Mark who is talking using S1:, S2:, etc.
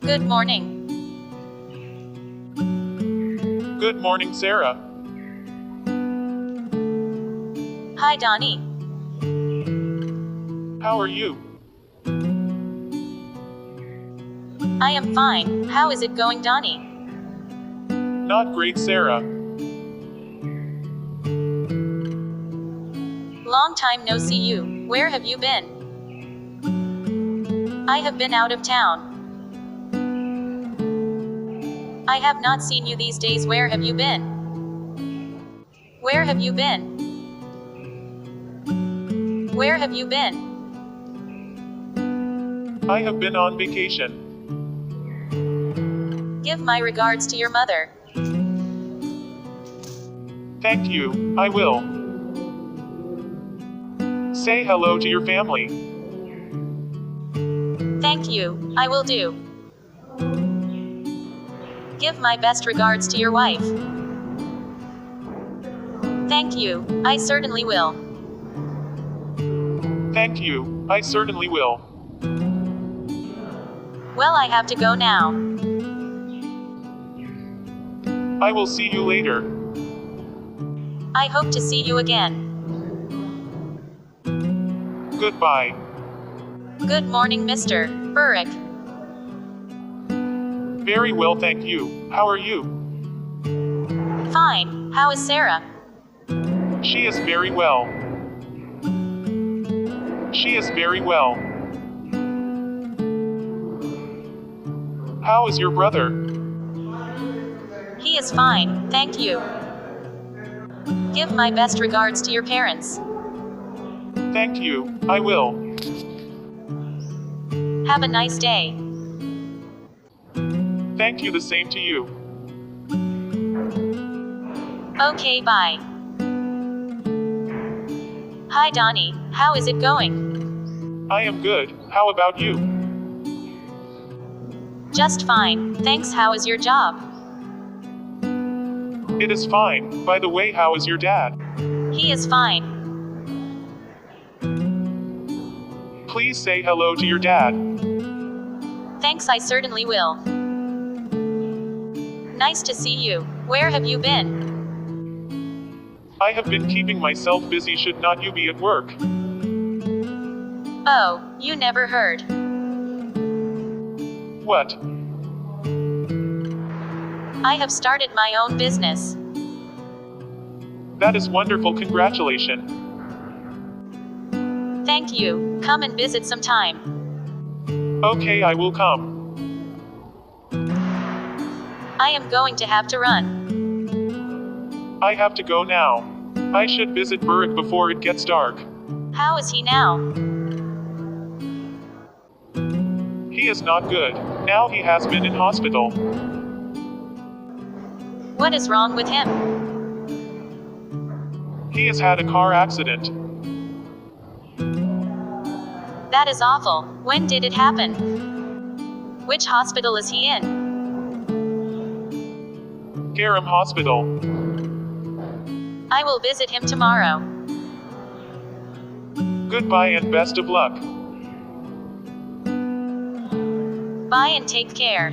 S1: Good morning.
S2: Good morning, Sarah.
S1: Hi, Donnie.
S2: How are you?
S1: I am fine. How is it going, Donnie?
S2: Not great, Sarah.
S1: Long time no see you. Where have you been? I have been out of town. I have not seen you these days. Where have you been? Where have you been? Where have you been?
S2: I have been on vacation.
S1: Give my regards to your mother.
S2: Thank you, I will. Say hello to your family.
S1: Thank you, I will do. Give my best regards to your wife. Thank you, I certainly will.
S2: Thank you, I certainly will.
S1: Well, I have to go now.
S2: I will see you later.
S1: I hope to see you again.
S2: Goodbye.
S1: Good morning, Mr. Burrick.
S2: Very well, thank you. How are you?
S1: Fine, how is Sarah?
S2: She is very well. She is very well. How is your brother?
S1: He is fine, thank you. Give my best regards to your parents.
S2: Thank you, I will.
S1: Have a nice day.
S2: Thank you, the same to you.
S1: Okay, bye. Hi, Donnie, how is it going?
S2: I am good, how about you?
S1: Just fine, thanks. How is your job?
S2: It is fine. By the way, how is your dad?
S1: He is fine.
S2: Please say hello to your dad.
S1: Thanks, I certainly will. Nice to see you. Where have you been?
S2: I have been keeping myself busy. Should not you be at work?
S1: Oh, you never heard.
S2: What?
S1: I have started my own business.
S2: That is wonderful. Congratulations.
S1: Thank you. Come and visit sometime.
S2: Okay, I will come.
S1: I am going to have to run.
S2: I have to go now. I should visit Burrick before it gets dark.
S1: How is he now?
S2: He is not good. Now he has been in hospital.
S1: What is wrong with him?
S2: He has had a car accident.
S1: That is awful. When did it happen? Which hospital is he in?
S2: Garum Hospital.
S1: I will visit him tomorrow.
S2: Goodbye and best of luck.
S1: Bye and take care.